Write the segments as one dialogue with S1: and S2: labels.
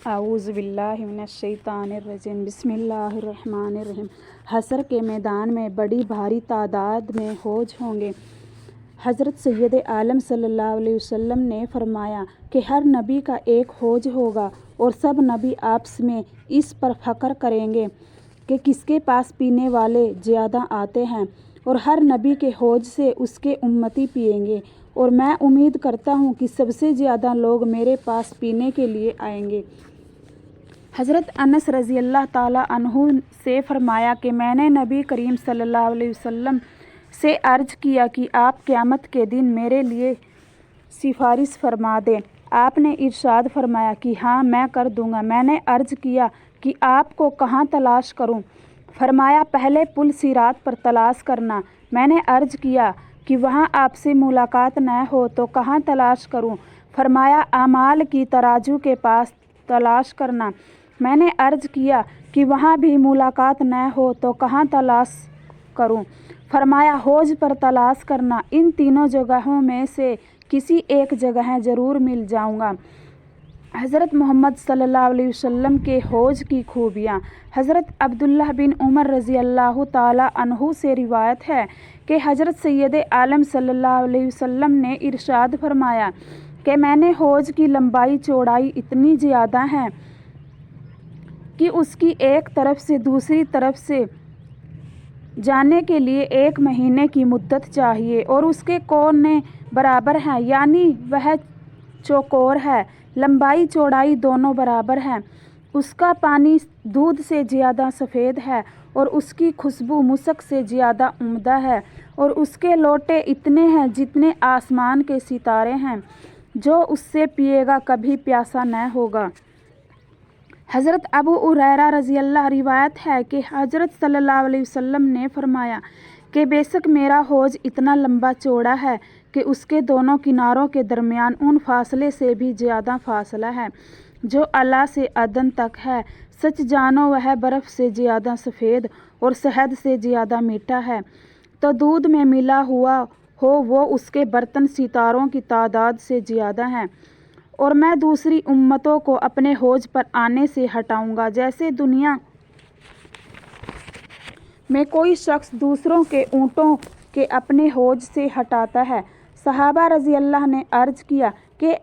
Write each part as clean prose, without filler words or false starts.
S1: اعوذ باللہ من الشیطان الرجیم بسم اللہ الرحمن الرحیم۔ حشر کے میدان میں بڑی بھاری تعداد میں حوض ہوں گے۔ حضرت سید عالم صلی اللہ علیہ وسلم نے فرمایا کہ ہر نبی کا ایک حوض ہوگا اور سب نبی آپس میں اس پر فخر کریں گے کہ کس کے پاس پینے والے زیادہ آتے ہیں، اور ہر نبی کے حوض سے اس کے امتی پئیں گے، اور میں امید کرتا ہوں کہ سب سے زیادہ لوگ میرے پاس پینے کے لیے آئیں گے۔ حضرت انس رضی اللہ تعالیٰ عنہ سے فرمایا کہ میں نے نبی کریم صلی اللہ علیہ وسلم سے عرض کیا کہ آپ قیامت کے دن میرے لیے سفارش فرما دیں۔ آپ نے ارشاد فرمایا کہ ہاں میں کر دوں گا۔ میں نے عرض کیا کہ آپ کو کہاں تلاش کروں؟ فرمایا پہلے پل صراط پر تلاش کرنا۔ میں نے عرض کیا کہ وہاں آپ سے ملاقات نہ ہو تو کہاں تلاش کروں؟ فرمایا اعمال کی ترازو کے پاس تلاش کرنا۔ میں نے عرض کیا کہ وہاں بھی ملاقات نہ ہو تو کہاں تلاش کروں؟ فرمایا حوض پر تلاش کرنا۔ ان تینوں جگہوں میں سے کسی ایک جگہ ضرور مل جاؤں گا۔ حضرت محمد صلی اللہ علیہ وسلم کے حوض کی خوبیاں۔ حضرت عبداللہ بن عمر رضی اللہ تعالیٰ عنہ سے روایت ہے کہ حضرت سید عالم صلی اللہ علیہ وسلم نے ارشاد فرمایا کہ میں نے حوض کی لمبائی چوڑائی اتنی زیادہ ہے کہ اس کی ایک طرف سے دوسری طرف سے جانے کے لیے 1 مہینے کی مدت چاہیے، اور اس کے کونے برابر ہیں، یعنی وہ چوکور ہے۔ لمبائی چوڑائی دونوں برابر ہیں۔ اس کا پانی دودھ سے زیادہ سفید ہے، اور اس کی خوشبو مسک سے زیادہ عمدہ ہے، اور اس کے لوٹے اتنے ہیں جتنے آسمان کے ستارے ہیں۔ جو اس سے پیے گا کبھی پیاسا نہ ہوگا۔ حضرت ابو ہریرہ رضی اللہ روایت ہے کہ حضرت صلی اللہ علیہ وسلم نے فرمایا کہ بے شک میرا حوض اتنا لمبا چوڑا ہے کہ اس کے دونوں کناروں کے درمیان ان فاصلے سے بھی زیادہ فاصلہ ہے جو اعلیٰ سے ادن تک ہے۔ سچ جانو وہ برف سے زیادہ سفید اور شہد سے زیادہ میٹھا ہے، تو دودھ میں ملا ہوا ہو وہ اس کے برتن ستاروں کی تعداد سے زیادہ ہیں، اور میں دوسری امتوں کو اپنے حوض پر آنے سے ہٹاؤں گا جیسے دنیا میں کوئی شخص دوسروں کے اونٹوں کے اپنے حوض سے ہٹاتا ہے۔ صحابہ رضی اللہ نے عرض کیا کہ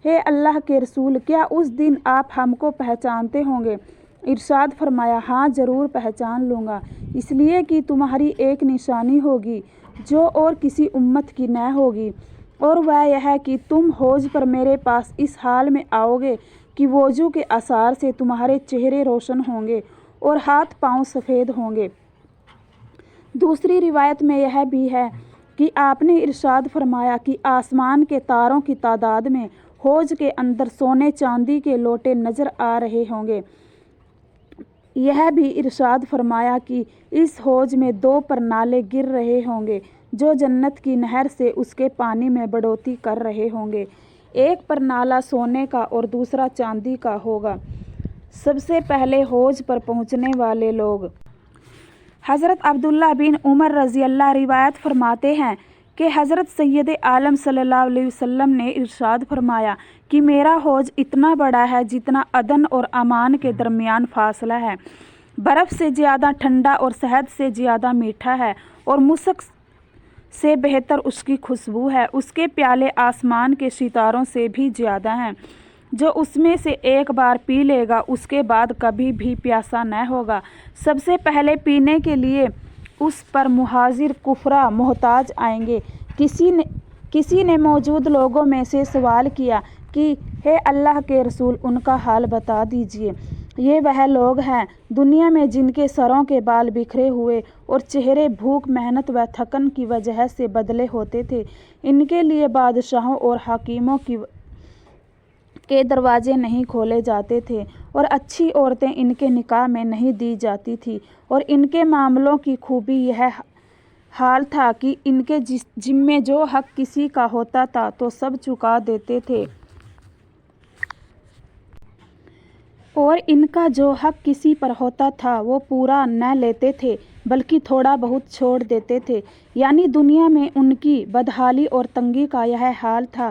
S1: اے اللہ کے رسول، کیا اس دن آپ ہم کو پہچانتے ہوں گے؟ ارشاد فرمایا ہاں ضرور پہچان لوں گا، اس لیے کہ تمہاری ایک نشانی ہوگی جو اور کسی امت کی نہ ہوگی، اور وہ یہ ہے کہ تم حوض پر میرے پاس اس حال میں آؤ گے کہ وضو کے اثار سے تمہارے چہرے روشن ہوں گے اور ہاتھ پاؤں سفید ہوں گے۔ دوسری روایت میں یہ بھی ہے کہ آپ نے ارشاد فرمایا کہ آسمان کے تاروں کی تعداد میں حوض کے اندر سونے چاندی کے لوٹے نظر آ رہے ہوں گے۔ یہ بھی ارشاد فرمایا کہ اس حوض میں 2 پرنالے گر رہے ہوں گے جو جنت کی نہر سے اس کے پانی میں بڑھوتری کر رہے ہوں گے۔ ایک پرنالہ سونے کا اور دوسرا چاندی کا ہوگا۔ سب سے پہلے حوض پر پہنچنے والے لوگ۔ حضرت عبداللہ بن عمر رضی اللہ روایت فرماتے ہیں کہ حضرت سید عالم صلی اللہ علیہ وسلم نے ارشاد فرمایا کہ میرا حوض اتنا بڑا ہے جتنا عدن اور عمان کے درمیان فاصلہ ہے، برف سے زیادہ ٹھنڈا اور شہد سے زیادہ میٹھا ہے، اور مسک سے بہتر اس کی خوشبو ہے۔ اس کے پیالے آسمان کے ستاروں سے بھی زیادہ ہیں۔ جو اس میں سے ایک بار پی لے گا اس کے بعد کبھی بھی پیاسا نہ ہوگا۔ سب سے پہلے پینے کے لیے اس پر مہاجر کفار محتاج آئیں گے۔ کسی نے موجود لوگوں میں سے سوال کیا کہ اے اللہ کے رسول، ان کا حال بتا دیجیے۔ یہ وہ لوگ ہیں دنیا میں جن کے سروں کے بال بکھرے ہوئے اور چہرے بھوک، محنت و تھکن کی وجہ سے بدلے ہوتے تھے۔ ان کے لیے بادشاہوں اور حاکموں کے دروازے نہیں کھولے جاتے تھے، اور اچھی عورتیں ان کے نکاح میں نہیں دی جاتی تھیں، اور ان کے معاملوں کی خوبی یہ حال تھا کہ ان کے ذمے جو حق کسی کا ہوتا تھا تو سب چکا دیتے تھے، اور ان کا جو حق کسی پر ہوتا تھا وہ پورا نہ لیتے تھے بلکہ تھوڑا بہت چھوڑ دیتے تھے۔ یعنی دنیا میں ان کی بدحالی اور تنگی کا یہ حال تھا